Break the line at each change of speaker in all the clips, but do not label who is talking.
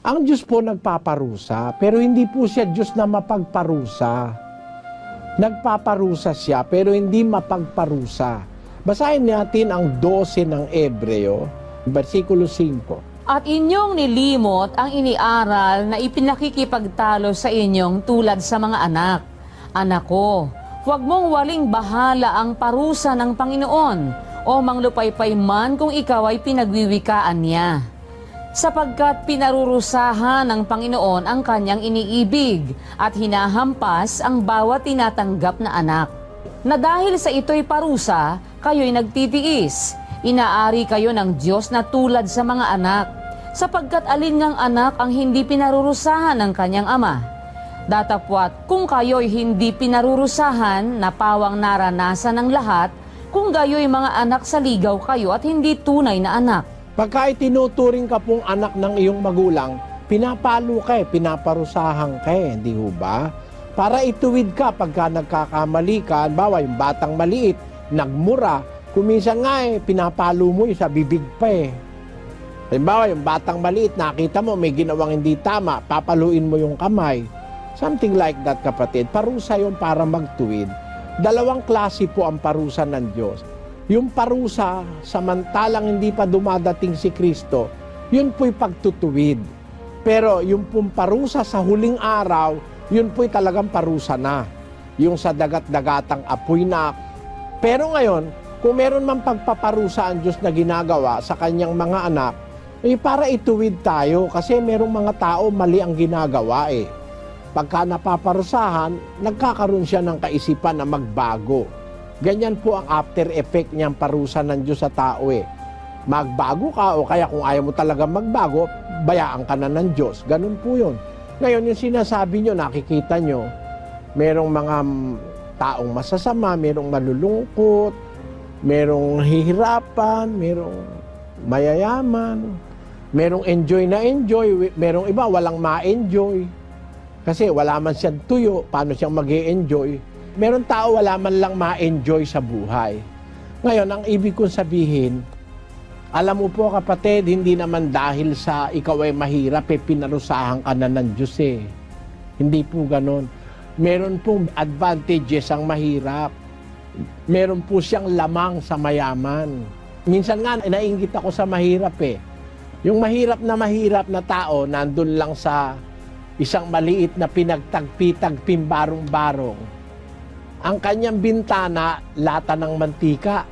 Ang Diyos po nagpaparusa, pero hindi po siya Diyos na mapagparusa. Nagpaparusa siya, pero hindi mapagparusa. Basahin natin ang 12 ng Hebreo, versikulo 5.
At inyong nilimot ang iniaral na ipinakikipagtalo sa inyong tulad sa mga anak. Anak ko, huwag mong waling bahala ang parusa ng Panginoon o manglupaypay man kung ikaw ay pinagwiwikaan niya. Sapagkat pinarurusahan ng Panginoon ang kanyang iniibig at hinahampas ang bawat tinatanggap na anak. Na dahil sa ito'y parusa, kayo'y nagtitiis. Inaari kayo ng Diyos na tulad sa mga anak, sapagkat alin ngang anak ang hindi pinarurusahan ng kanyang ama. Datapwat kung kayo'y hindi pinarurusahan na pawang naranasan ng lahat, kung gayo'y mga anak sa ligaw kayo at hindi tunay na anak.
Pagka itinuturing ka pong anak ng iyong magulang, pinapalo ka pinaparusahan ka hindi ho ba? Para ituwid ka pagka nagkakamali ka, bawa yung batang maliit, nagmura, kuminsan nga pinapalo mo sa bibig pa Halimbawa, yung batang maliit, nakita mo may ginawang hindi tama, papaluin mo yung kamay. Something like that, kapatid. Parusa yun para magtuwid. Dalawang klase po ang parusa ng Diyos. Yung parusa, samantalang hindi pa dumadating si Kristo, yun po'y pagtutuwid. Pero yung pong parusa sa huling araw, yun po'y talagang parusa na. Yung sa dagat-dagatang apoy na. Pero ngayon, kung meron man pagpaparusa ang Diyos na ginagawa sa kanyang mga anak, para ituwid tayo kasi merong mga tao mali ang ginagawa Pagka napaparusahan, nagkakaroon siya ng kaisipan na magbago. Ganyan po ang after effect niyang parusa ng Diyos sa tao Magbago ka o kaya kung ayaw mo talaga magbago, bayaan ka na ng Diyos. Ganun po yun. Ngayon, yung sinasabi nyo, nakikita nyo, merong mga taong masasama, merong malulungkot, merong hihirapan, merong mayayaman, merong enjoy na enjoy, merong iba walang ma-enjoy. Kasi wala man siyang tuyo, paano siyang mag-e-enjoy? Meron tao wala man lang ma-enjoy sa buhay. Ngayon, ang ibig kong sabihin, alam mo po kapatid, hindi naman dahil sa ikaw ay mahirap, pinarusahan ka na ng Diyos Hindi po ganon. Meron pong advantages ang mahirap. Meron po siyang lamang sa mayaman. Minsan nga, nainggit ako sa mahirap Yung mahirap na tao, nandun lang sa isang maliit na pinagtagpi-tagping barong-barong. Ang kanyang bintana, lata ng mantika.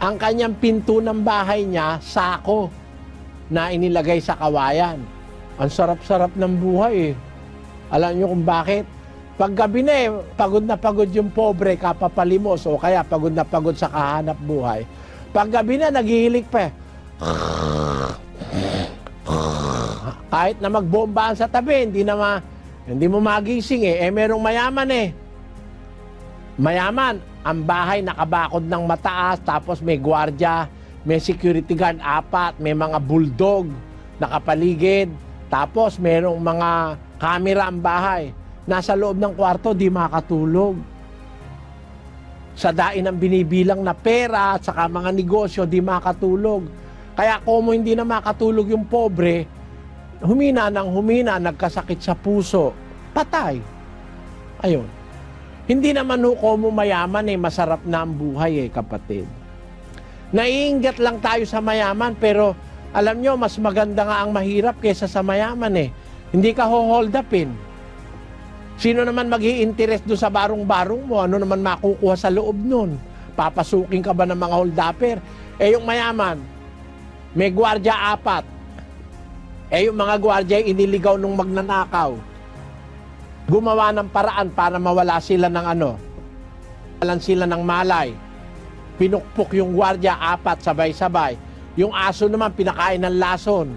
Ang kanyang pinto ng bahay niya, sako na inilagay sa kawayan. Ang sarap-sarap ng buhay Alam niyo kung bakit? Paggabi na pagod yung pobre kapapalimos o kaya pagod sa kahanap buhay. Paggabi na, naghihilik pa Kahit na magbombahan sa tabi, hindi mo magising merong mayaman Mayaman, ang bahay nakabakod ng mataas, tapos may gwardiya, may security guard 4, may mga bulldog nakapaligid, tapos merong mga kamera ang bahay. Nasa loob ng kwarto, di makatulog. Sa dain ng binibilang na pera at saka mga negosyo, di makatulog. Kaya kung hindi na makatulog yung pobre, humina, nagkasakit sa puso, patay. Ayun. Hindi naman komo mayaman masarap na ang buhay kapatid. Naiinggit lang tayo sa mayaman, pero alam nyo, mas maganda nga ang mahirap kaysa sa mayaman Hindi ka hold upin. Sino naman mag-i-interest doon sa barong-barong mo? Ano naman makukuha sa loob nun? Papasukin ka ba ng mga hold-upper? Yung mayaman, may gwardya 4. Yung mga gwardya iniligaw nung magnanakaw. Gumawa ng paraan para mawala sila ng Walan sila ng malay. Pinukpok yung gwardya 4 sabay-sabay. Yung aso naman pinakain ng lason.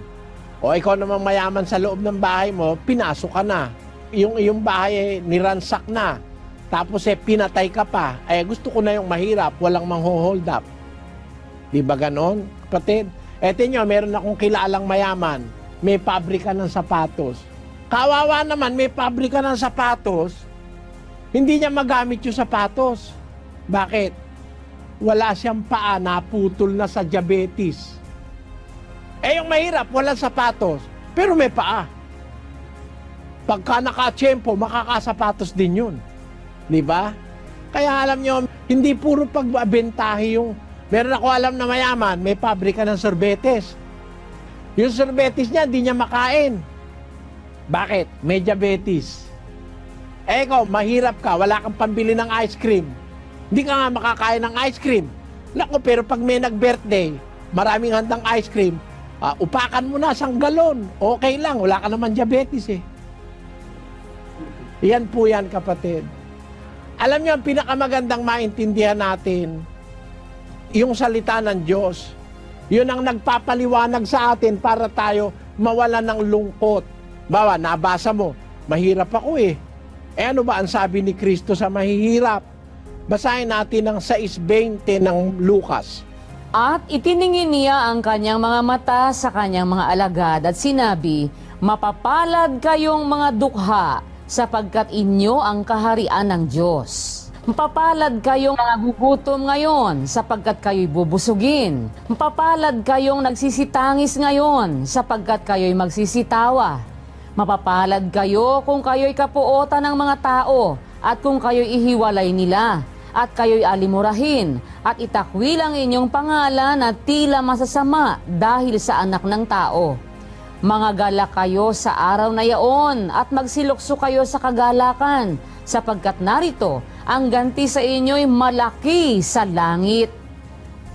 O ikaw namang mayaman sa loob ng bahay mo, pinasok ka na. Yung iyong bahay niransak na. Tapos pinatay ka pa. Gusto ko na yung mahirap, walang mang-hold up. Di ba ganon, kapatid? Eto nyo, meron akong kilalang mayaman. May pabrika ng sapatos. Kawawa naman, may pabrika ng sapatos. Hindi niya magamit yung sapatos. Bakit? Wala siyang paa, naputol na sa diabetes. Yung mahirap, walang sapatos. pero may paa. Pagka nakatsyempo, makakasapatos din yun. Di ba? Kaya alam nyo, hindi puro pagbabentahe yung... Meron ako alam na mayaman, may pabrika ng sorbetes. Yung sorbetes niya, hindi niya makain. Bakit? May diabetes. Eh ikaw, mahirap ka, wala kang pambili ng ice cream. Hindi ka nga makakain ng ice cream. Naku, pero pag may nag-birthday, maraming handang ice cream, upakan mo na 1 galon. Okay lang, wala ka naman diabetes eh. Yan po yan, kapatid. Alam niyo, ang pinakamagandang maintindihan natin, yung salita ng Diyos, yun ang nagpapaliwanag sa atin para tayo mawala ng lungkot. Bawa, nabasa mo, mahirap ako eh. Eh ano ba ang sabi ni Kristo sa mahihirap? Basahin natin ang 6:20 ng Lucas.
At itiningin niya ang kanyang mga mata sa kanyang mga alagad at sinabi, mapapalad kayong mga dukha, sapagkat inyo ang kaharian ng Diyos. Mapapalad kayong nagugutom ngayon, sapagkat kayo'y bubusugin. Mapapalad kayong nagsisitangis ngayon, sapagkat kayo'y magsisitawa. Mapapalad kayo kung kayo'y kapuotan ng mga tao, at kung kayo'y ihiwalay nila, at kayo'y alimurahin, at itakwil ang inyong pangalan at tila masasama dahil sa anak ng tao. Mangagalak kayo sa araw na yaon at magsilukso kayo sa kagalakan, sapagkat narito ang ganti sa inyo'y malaki sa langit.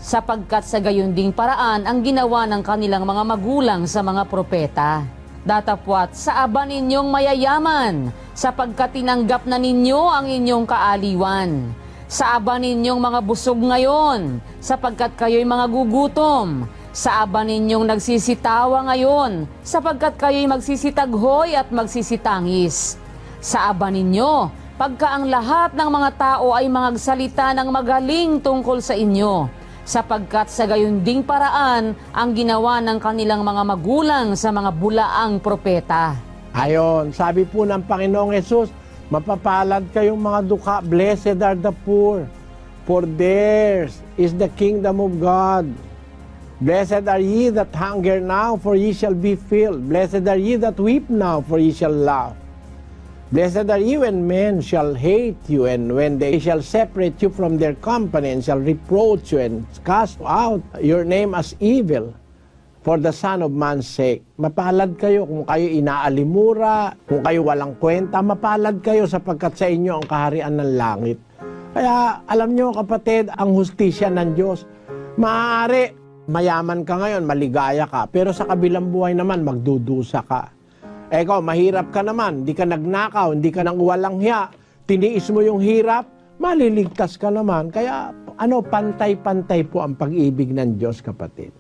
Sapagkat sa gayon ding paraan ang ginawa ng kanilang mga magulang sa mga propeta. Datapwat sa aba ninyong mayayaman, sapagkat tinanggap na ninyo ang inyong kaaliwan. Sa aba ninyong mga busog ngayon, sapagkat kayo'y mga gugutom. Sa aba ninyong nagsisitawa ngayon, sapagkat kayo'y magsisitaghoy at magsisitangis. Sa aba ninyo, pagka ang lahat ng mga tao ay magsalita ng magaling tungkol sa inyo, sapagkat sa gayon ding paraan ang ginawa ng kanilang mga magulang sa mga bulaang propeta.
Ayon, sabi po ng Panginoong Hesus, mapapalad kayong mga dukha, blessed are the poor, for theirs is the kingdom of God. Blessed are ye that hunger now, for ye shall be filled. Blessed are ye that weep now, for ye shall laugh. Blessed are ye when men shall hate you, and when they shall separate you from their company, and shall reproach you, and cast out your name as evil, for the Son of Man's sake. Mapalad kayo kung kayo inaalimura, kung kayo walang kwenta, mapalad kayo sapagkat sa inyo ang kaharian ng langit. Kaya alam nyo kapatid, ang hustisya ng Diyos, maaari mayaman ka ngayon, maligaya ka, pero sa kabilang buhay naman, magdudusa ka. Ikaw, mahirap ka naman, hindi ka nagnakaw, hindi ka nang walang hiya, tiniis mo yung hirap, maliligtas ka naman. Kaya, pantay-pantay po ang pag-ibig ng Diyos, kapatid.